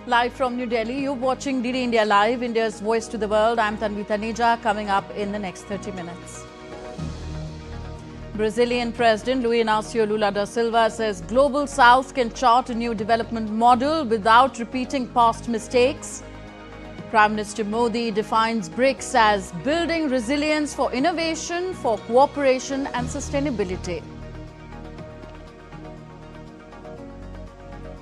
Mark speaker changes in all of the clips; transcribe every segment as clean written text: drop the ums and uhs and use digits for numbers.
Speaker 1: Live from New Delhi, you're watching DD India Live, India's voice to the world. I'm Tanvi Taneja, coming up in the next 30 minutes. Brazilian President Luiz Inácio Lula da Silva says Global South can chart a new development model without repeating past mistakes. Prime Minister Modi defines BRICS as building resilience for innovation, for cooperation and sustainability.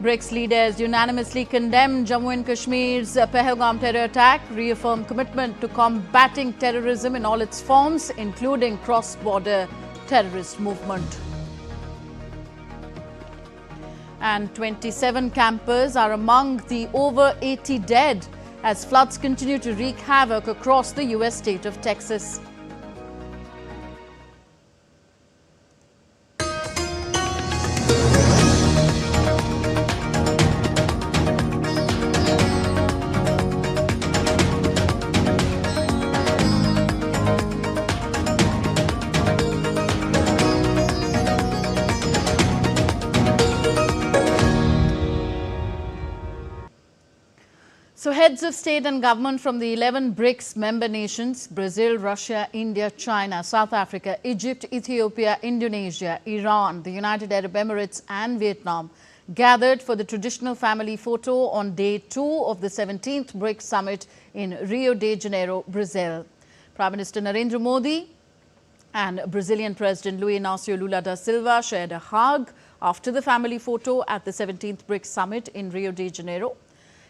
Speaker 1: BRICS leaders unanimously condemned Jammu and Kashmir's Pahalgam terror attack, reaffirmed commitment to combating terrorism in all its forms, including cross-border terrorist movement. And 27 campers are among the over 80 dead as floods continue to wreak havoc across the US state of Texas. So heads of state and government from the 11 BRICS member nations, Brazil, Russia, India, China, South Africa, Egypt, Ethiopia, Indonesia, Iran, the United Arab Emirates and Vietnam gathered for the traditional family photo on day 2 of the 17th BRICS summit in Rio de Janeiro, Brazil. Prime Minister Narendra Modi and Brazilian President Luiz Inácio Lula da Silva shared a hug after the family photo at the 17th BRICS summit in Rio de Janeiro.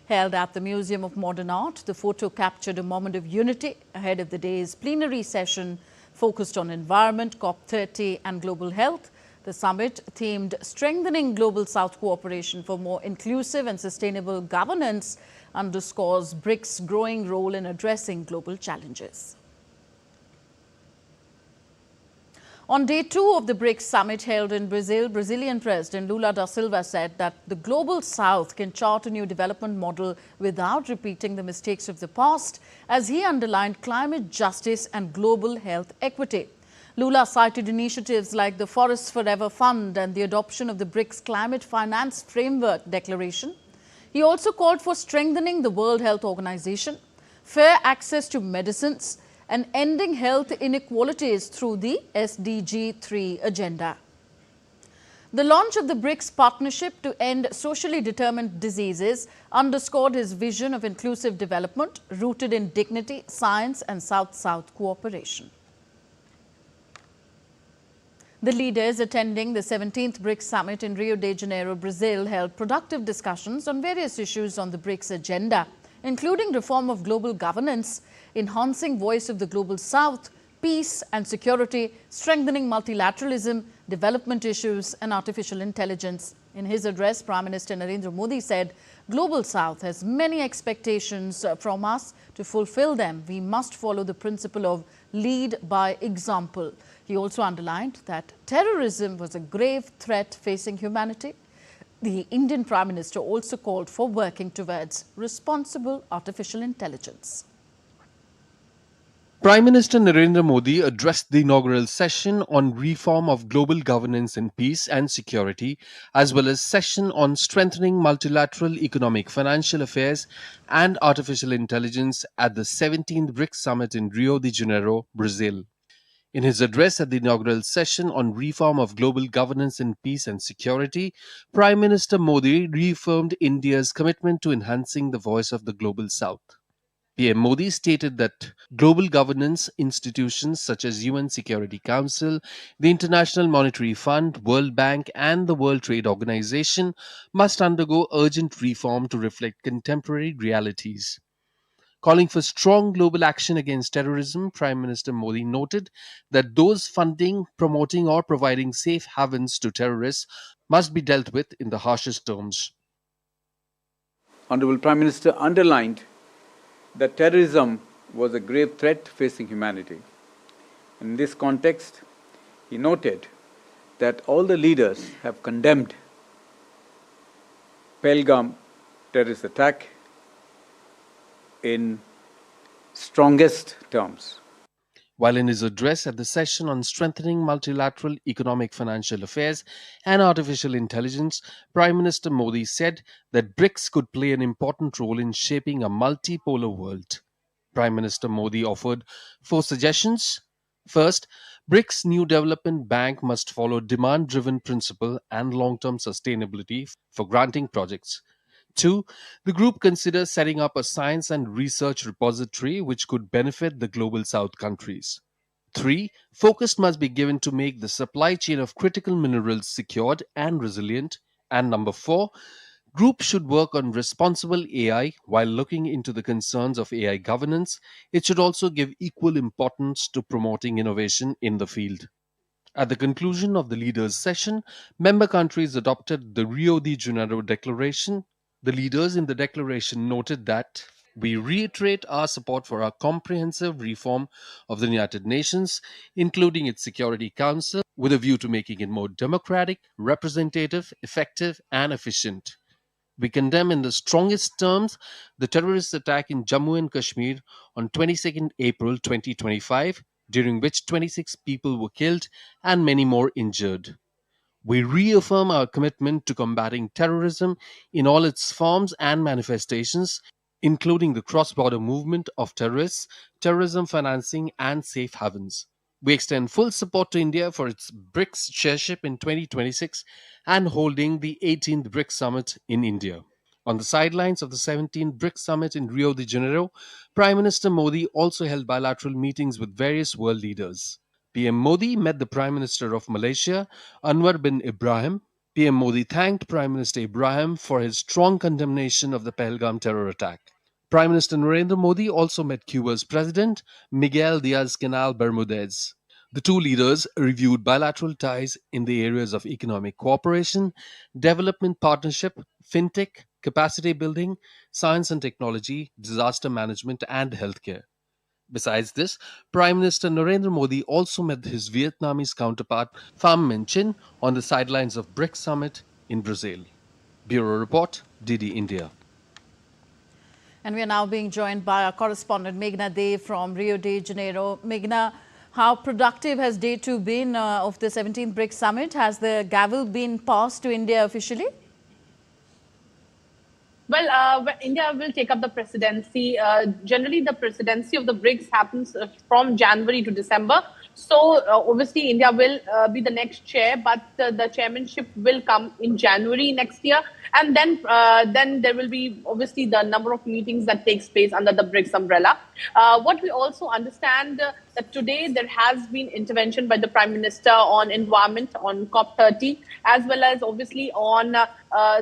Speaker 1: Held at the Museum of Modern Art, the photo captured a moment of unity ahead of the day's plenary session focused on environment, COP30 and global health. The summit themed Strengthening Global South Cooperation for More Inclusive and Sustainable Governance underscores BRICS' growing role in addressing global challenges. On day 2 of the BRICS summit held in Brazil, Brazilian President Lula da Silva said that the Global South can chart a new development model without repeating the mistakes of the past, as he underlined climate justice and global health equity. Lula cited initiatives like the Forests Forever Fund and the adoption of the BRICS Climate Finance Framework Declaration. He also called for strengthening the World Health Organization, fair access to medicines, and ending health inequalities through the SDG 3 agenda. The launch of the BRICS partnership to end socially determined diseases underscored his vision of inclusive development rooted in dignity, science and South-South cooperation. The leaders attending the 17th BRICS summit in Rio de Janeiro, Brazil, held productive discussions on various issues on the BRICS agenda, including reform of global governance, enhancing voice of the Global South, peace and security, strengthening multilateralism, development issues and artificial intelligence. In his address, Prime Minister Narendra Modi said, Global South has many expectations from us. To fulfill them, we must follow the principle of lead by example. He also underlined that terrorism was a grave threat facing humanity. The Indian Prime Minister also called for working towards responsible artificial intelligence.
Speaker 2: Prime Minister Narendra Modi addressed the inaugural session on reform of global governance in peace and security, as well as session on strengthening multilateral economic financial affairs and artificial intelligence at the 17th BRICS summit in Rio de Janeiro, Brazil. In his address at the inaugural session on reform of global governance in peace and security, Prime Minister Modi reaffirmed India's commitment to enhancing the voice of the Global South. PM Modi stated that global governance institutions such as UN Security Council, the International Monetary Fund, World Bank and the World Trade Organization must undergo urgent reform to reflect contemporary realities. Calling for strong global action against terrorism, Prime Minister Modi noted that those funding, promoting or providing safe havens to terrorists must be dealt with in the harshest terms.
Speaker 3: Honorable Prime Minister underlined that terrorism was a grave threat facing humanity. In this context, he noted that all the leaders have condemned Pahalgam terrorist attack in strongest terms.
Speaker 2: While in his address at the session on strengthening multilateral economic financial affairs and artificial intelligence, Prime Minister Modi said that BRICS could play an important role in shaping a multipolar world. Prime Minister Modi offered four suggestions. First, BRICS New Development Bank must follow demand driven principle and long term sustainability for granting projects. Two, the group considers setting up a science and research repository which could benefit the global south countries. Three, focus must be given to make the supply chain of critical minerals secured and resilient. And number four, groups should work on responsible AI while looking into the concerns of AI governance. It should also give equal importance to promoting innovation in the field. At the conclusion of the leaders' session, member countries adopted the Rio de Janeiro Declaration. The leaders in the declaration noted that we reiterate our support for a comprehensive reform of the United Nations, including its Security Council, with a view to making it more democratic, representative, effective, and efficient. We condemn in the strongest terms the terrorist attack in Jammu and Kashmir on 22nd April 2025, during which 26 people were killed and many more injured. We reaffirm our commitment to combating terrorism in all its forms and manifestations, including the cross border movement of terrorists, terrorism financing, and safe havens. We extend full support to India for its BRICS chairship in 2026 and holding the 18th BRICS Summit in India. On the sidelines of the 17th BRICS Summit in Rio de Janeiro, Prime Minister Modi also held bilateral meetings with various world leaders. PM Modi met the Prime Minister of Malaysia, Anwar bin Ibrahim. PM Modi thanked Prime Minister Ibrahim for his strong condemnation of the Pahalgam terror attack. Prime Minister Narendra Modi also met Cuba's President, Miguel Diaz-Canel Bermudez. The two leaders reviewed bilateral ties in the areas of economic cooperation, development partnership, fintech, capacity building, science and technology, disaster management, and healthcare. Besides this, Prime Minister Narendra Modi also met his Vietnamese counterpart Pham Minh Chinh on the sidelines of BRICS Summit in Brazil. Bureau Report, DD India.
Speaker 1: And we are now being joined by our correspondent Meghna Dev from Rio de Janeiro. Meghna, how productive has day two been of the 17th BRICS Summit? Has the gavel been passed to India officially?
Speaker 4: Well, India will take up the presidency. Generally, the presidency of the BRICS happens from January to December. So, obviously, India will be the next chair, but the chairmanship will come in January next year. And then there will be, obviously, the number of meetings that takes place under the BRICS umbrella. What we also understand that today there has been intervention by the Prime Minister on environment, on COP30, as well as, obviously, on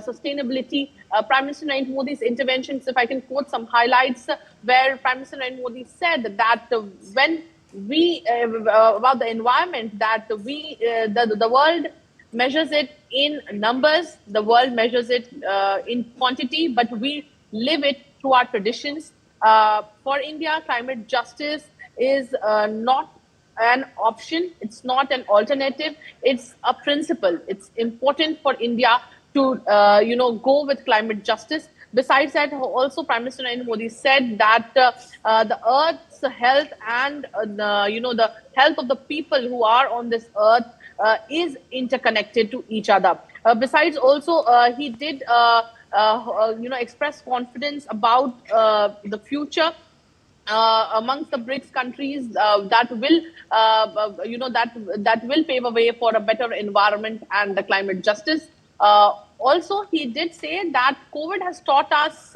Speaker 4: sustainability. Prime Minister Narendra Modi's interventions, if I can quote some highlights, where Prime Minister Narendra Modi said that when we about the environment, that the world measures it in numbers, the world measures it in quantity, but we live it through our traditions. For India, climate justice is not an option, it's not an alternative, it's a principle. It's important for India to go with climate justice. Besides that, also Prime Minister Narendra Modi said that the Earth's health and the health of the people who are on this Earth is interconnected to each other. Besides, also he did express confidence about the future amongst the BRICS countries that will pave a way for a better environment and the climate justice. Also, he did say that COVID has taught us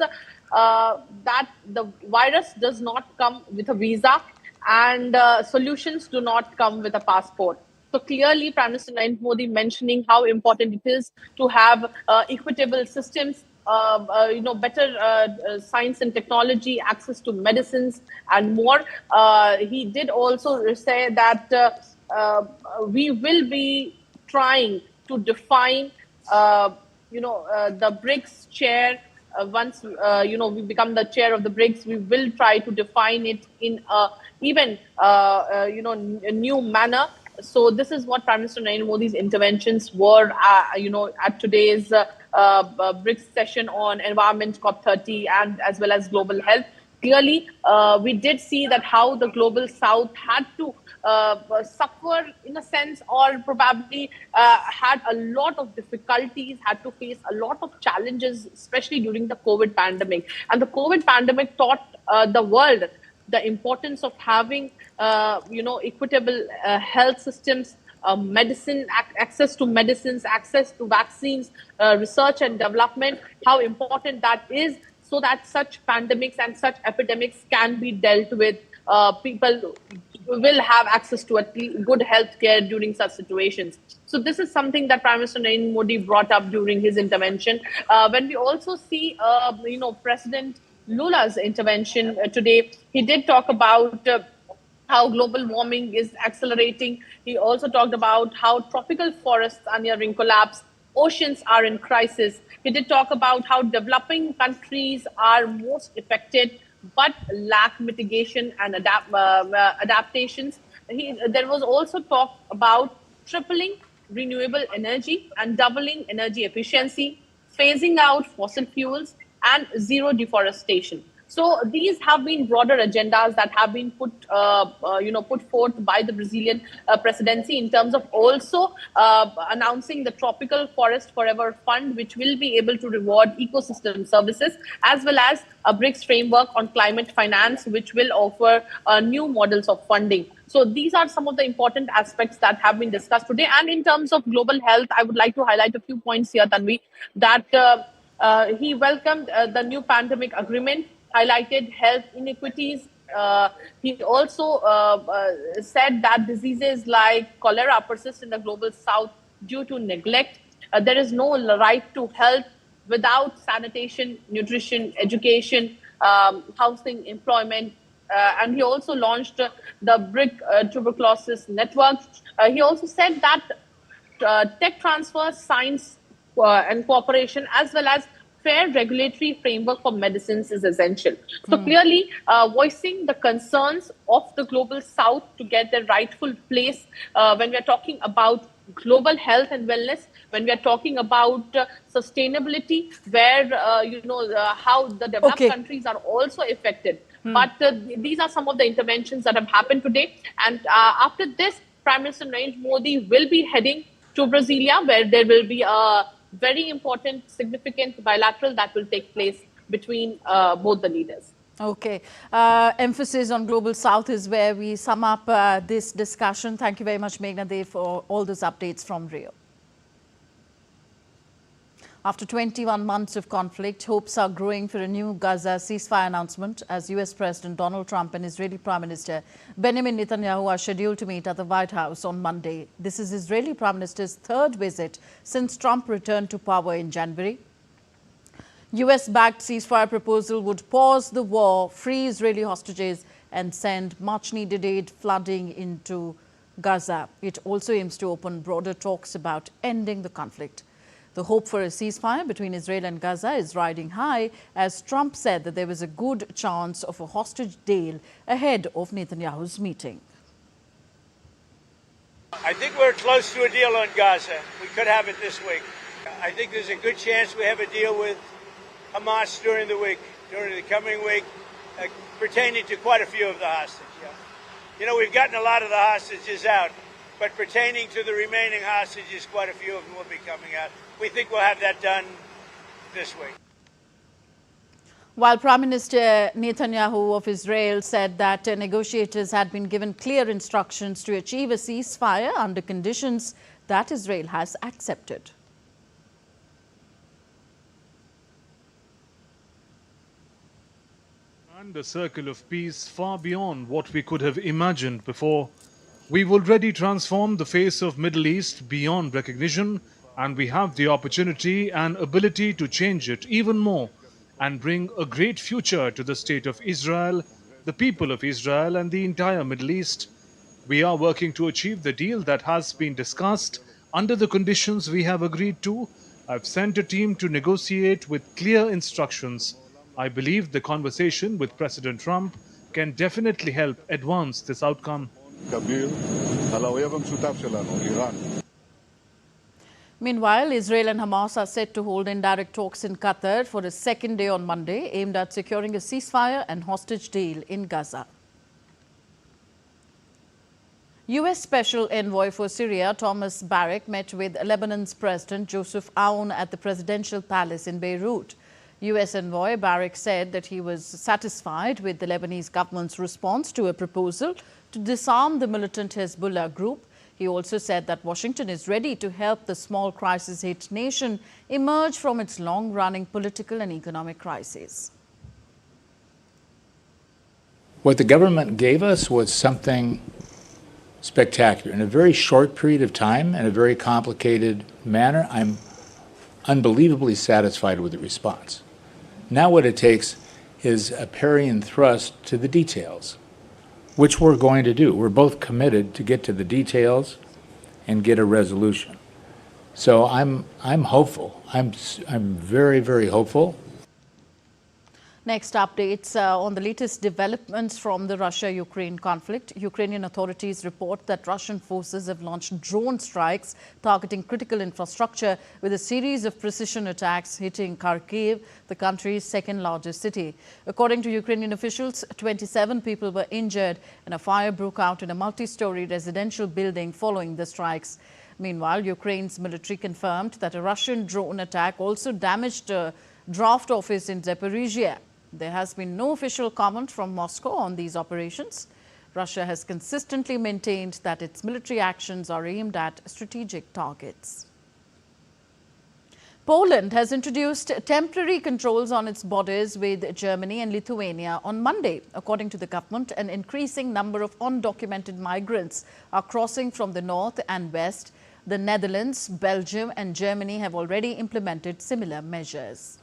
Speaker 4: that the virus does not come with a visa and solutions do not come with a passport. So clearly, Prime Minister Narendra Modi mentioning how important it is to have equitable systems, better science and technology, access to medicines and more. He did also say that we will be trying to define the BRICS chair. Once we become the chair of the BRICS, we will try to define it in a new manner. So this is what Prime Minister Narendra Modi's interventions were, at today's BRICS session on environment, COP30, and as well as global health. Clearly, we did see that how the global south had to suffer in a sense, or probably had a lot of difficulties, had to face a lot of challenges, especially during the COVID pandemic. And the COVID pandemic taught the world the importance of having, equitable health systems, access to medicines, access to vaccines, research and development, how important that is, so that such pandemics and such epidemics can be dealt with. People will have access to at least good health care during such situations. So this is something that Prime Minister Narendra Modi brought up during his intervention. When we also see, President Lula's intervention today, he did talk about how global warming is accelerating. He also talked about how tropical forests are nearing collapse, oceans are in crisis. He did talk about how developing countries are most affected but lack mitigation and adaptations. There was also talk about tripling renewable energy and doubling energy efficiency, phasing out fossil fuels, and zero deforestation. So these have been broader agendas that have been put forth by the Brazilian presidency, in terms of also announcing the Tropical Forest Forever Fund, which will be able to reward ecosystem services, as well as a BRICS framework on climate finance, which will offer new models of funding. So these are some of the important aspects that have been discussed today. And in terms of global health, I would like to highlight a few points here, Tanvi, that he welcomed the new pandemic agreement, highlighted health inequities. He also said that diseases like cholera persist in the global south due to neglect. There is no right to health without sanitation, nutrition, education, housing, employment. And he also launched the BRIC tuberculosis network. He also said that tech transfer, science and cooperation, as well as fair regulatory framework for medicines is essential. So clearly voicing the concerns of the global south to get their rightful place when we are talking about global health and wellness, when we are talking about sustainability, where how the developed countries are also affected. But these are some of the interventions that have happened today. And after this, Prime Minister Narendra Modi will be heading to Brasilia, where there will be a very important, significant bilateral that will take place between both the leaders.
Speaker 1: Okay. Emphasis on Global South is where we sum up this discussion. Thank you very much, Meghna Dev, for all those updates from Rio. After 21 months of conflict, hopes are growing for a new Gaza ceasefire announcement as US President Donald Trump and Israeli Prime Minister Benjamin Netanyahu are scheduled to meet at the White House on Monday. This is Israeli Prime Minister's third visit since Trump returned to power in January. US-backed ceasefire proposal would pause the war, free Israeli hostages and send much-needed aid flooding into Gaza. It also aims to open broader talks about ending the conflict. The hope for a ceasefire between Israel and Gaza is riding high as Trump said that there was a good chance of a hostage deal ahead of Netanyahu's meeting.
Speaker 5: I think we're close to a deal on Gaza. We could have it this week. I think there's a good chance we have a deal with Hamas during the coming week, pertaining to quite a few of the hostages. You know, we've gotten a lot of the hostages out, but pertaining to the remaining hostages, quite a few of them will be coming out. We think we'll have that done this week.
Speaker 1: While Prime Minister Netanyahu of Israel said that negotiators had been given clear instructions to achieve a ceasefire under conditions that Israel has accepted.
Speaker 6: And a circle of peace far beyond what we could have imagined before. We've already transformed the face of Middle East beyond recognition, and we have the opportunity and ability to change it even more and bring a great future to the state of Israel, the people of Israel and the entire Middle East. We are working to achieve the deal that has been discussed under the conditions we have agreed to. I've sent a team to negotiate with clear instructions. I believe the conversation with President Trump can definitely help advance this outcome.
Speaker 1: Meanwhile, Israel and Hamas are set to hold indirect talks in Qatar for a second day on Monday, aimed at securing a ceasefire and hostage deal in Gaza. U.S. Special Envoy for Syria Thomas Barrack met with Lebanon's President Joseph Aoun at the presidential palace in Beirut. U.S. Envoy Barrack said that he was satisfied with the Lebanese government's response to a proposal to disarm the militant Hezbollah group. He also said that Washington is ready to help the small crisis-hit nation emerge from its long-running political and economic crisis.
Speaker 7: What the government gave us was something spectacular. In a very short period of time, in a very complicated manner, I'm unbelievably satisfied with the response. Now what it takes is a parry and thrust to the details, which we're going to do. We're both committed to get to the details and get a resolution. So I'm hopeful. I'm very, very hopeful.
Speaker 1: Next updates on the latest developments from the Russia-Ukraine conflict. Ukrainian authorities report that Russian forces have launched drone strikes targeting critical infrastructure with a series of precision attacks hitting Kharkiv, the country's second largest city. According to Ukrainian officials, 27 people were injured and a fire broke out in a multi-story residential building following the strikes. Meanwhile, Ukraine's military confirmed that a Russian drone attack also damaged a draft office in Zaporizhia. There has been no official comment from Moscow on these operations. Russia has consistently maintained that its military actions are aimed at strategic targets. Poland has introduced temporary controls on its borders with Germany and Lithuania on Monday. According to the government, an increasing number of undocumented migrants are crossing from the north and west. The Netherlands, Belgium and Germany have already implemented similar measures.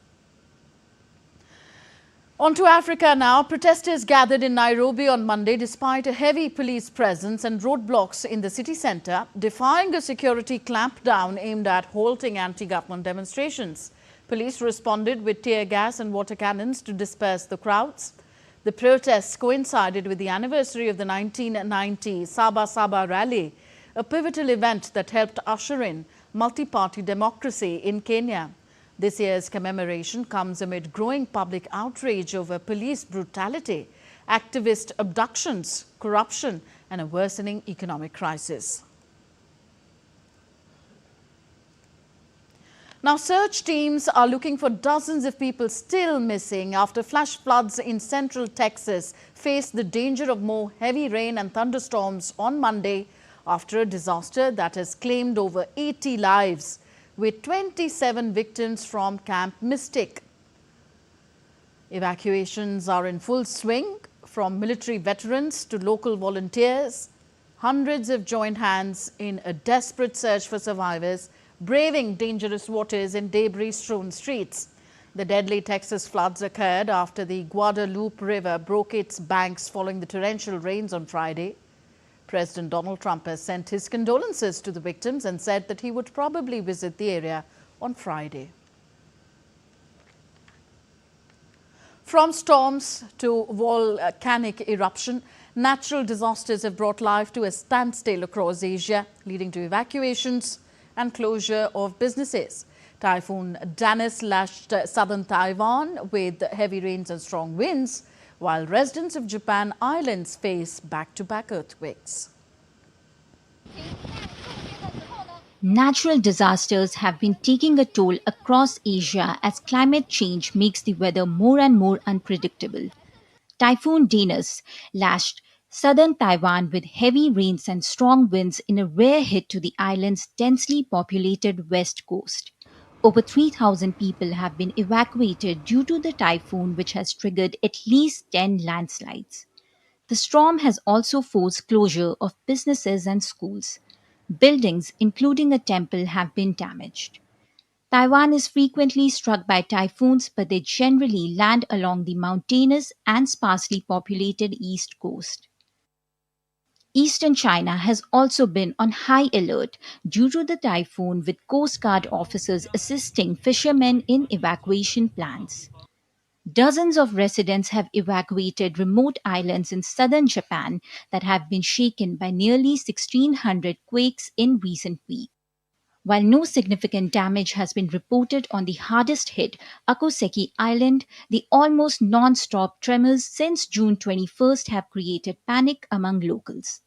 Speaker 1: On to Africa now. Protesters gathered in Nairobi on Monday despite a heavy police presence and roadblocks in the city centre, defying a security clampdown aimed at halting anti-government demonstrations. Police responded with tear gas and water cannons to disperse the crowds. The protests coincided with the anniversary of the 1990 Saba Saba rally, a pivotal event that helped usher in multi-party democracy in Kenya. This year's commemoration comes amid growing public outrage over police brutality, activist abductions, corruption and a worsening economic crisis. Now, search teams are looking for dozens of people still missing after flash floods in central Texas faced the danger of more heavy rain and thunderstorms on Monday after a disaster that has claimed over 80 lives, with 27 victims from Camp Mystic. Evacuations are in full swing, from military veterans to local volunteers. Hundreds have joined hands in a desperate search for survivors, braving dangerous waters and debris-strewn streets. The deadly Texas floods occurred after the Guadalupe River broke its banks following the torrential rains on Friday. President Donald Trump has sent his condolences to the victims and said that he would probably visit the area on Friday. From storms to volcanic eruption, natural disasters have brought life to a standstill across Asia, leading to evacuations and closure of businesses. Typhoon Dennis lashed southern Taiwan with heavy rains and strong winds, while residents of Japan Islands face back-to-back earthquakes.
Speaker 8: Natural disasters have been taking a toll across Asia as climate change makes the weather more and more unpredictable. Typhoon Dennis lashed southern Taiwan with heavy rains and strong winds in a rare hit to the island's densely populated west coast. Over 3,000 people have been evacuated due to the typhoon, which has triggered at least 10 landslides. The storm has also forced closure of businesses and schools. Buildings, including a temple, have been damaged. Taiwan is frequently struck by typhoons, but they generally land along the mountainous and sparsely populated east coast. Eastern China has also been on high alert due to the typhoon, with Coast Guard officers assisting fishermen in evacuation plans. Dozens of residents have evacuated remote islands in southern Japan that have been shaken by nearly 1,600 quakes in recent weeks. While no significant damage has been reported on the hardest hit Akoseki Island, the almost non-stop tremors since June 21st have created panic among locals.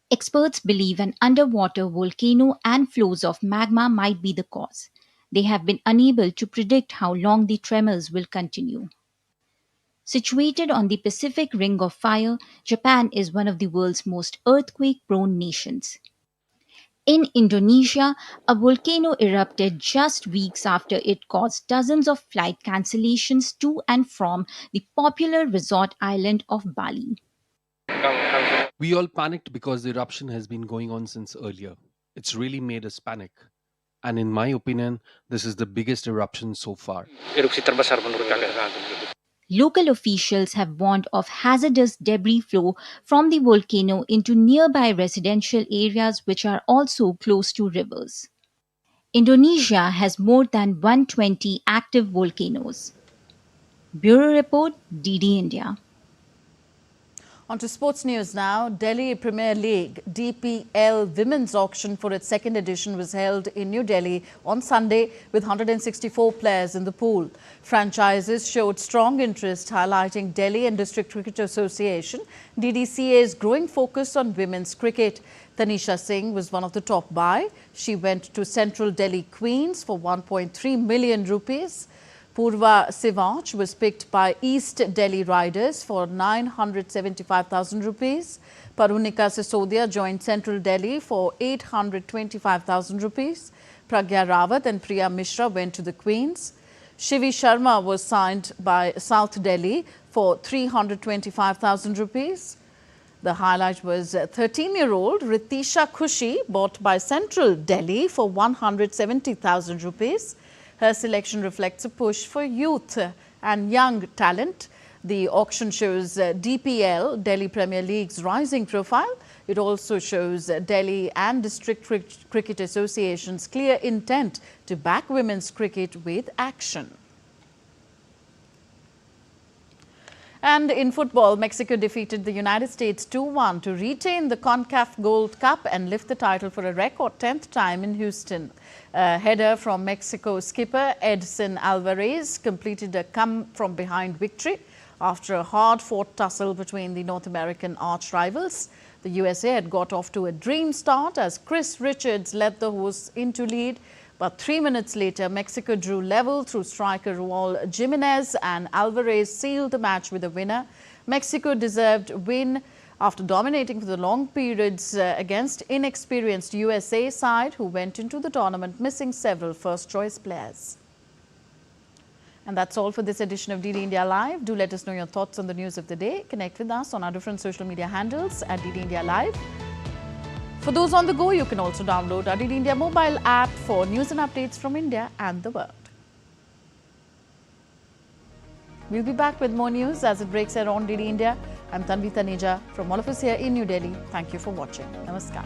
Speaker 8: Experts believe an underwater volcano and flows of magma might be the cause. They have been unable to predict how long the tremors will continue. Situated on the Pacific Ring of Fire, Japan is one of the world's most earthquake-prone nations. In Indonesia, a volcano erupted just weeks after it caused dozens of flight cancellations to and from the popular resort island of Bali.
Speaker 2: We all panicked because the eruption has been going on since earlier. It's really made us panic. And in my opinion, this is the biggest eruption so far.
Speaker 8: Local officials have warned of hazardous debris flow from the volcano into nearby residential areas which are also close to rivers. Indonesia has more than 120 active volcanoes. Bureau Report, DD India.
Speaker 1: On to sports news now. Delhi Premier League DPL Women's Auction for its second edition was held in New Delhi on Sunday with 164 players in the pool. Franchises showed strong interest, highlighting Delhi and District Cricket Association, DDCA's growing focus on women's cricket. Tanisha Singh was one of the top buy. She went to Central Delhi Queens for 1.3 million rupees. Purva Sivanch was picked by East Delhi Riders for 975,000 rupees. Parunika Sisodia joined Central Delhi for 825,000 rupees. Pragya Rawat and Priya Mishra went to the Queens. Shivi Sharma was signed by South Delhi for 325,000 rupees. The highlight was 13-year-old Ritisha Khushi, bought by Central Delhi for 170,000 rupees. Her selection reflects a push for youth and young talent. The auction shows DPL, Delhi Premier League's rising profile. It also shows Delhi and District Cricket Association's clear intent to back women's cricket with action. And in football, Mexico defeated the United States 2-1 to retain the CONCACAF Gold Cup and lift the title for a record 10th time in Houston. A header from Mexico skipper Edson Alvarez completed a come-from-behind victory after a hard-fought tussle between the North American arch-rivals. The USA had got off to a dream start as Chris Richards led the hosts into lead. But 3 minutes later, Mexico drew level through striker Raul Jimenez and Alvarez sealed the match with a winner. Mexico deserved win after dominating for the long periods against inexperienced USA side who went into the tournament missing several first-choice players. And that's all for this edition of DD India Live. Do let us know your thoughts on the news of the day. Connect with us on our different social media handles at DD India Live. For those on the go, you can also download our DD India mobile app for news and updates from India and the world. We'll be back with more news as it breaks here on DD India. I'm Tanvi Taneja from all of us here in New Delhi. Thank you for watching. Namaskar.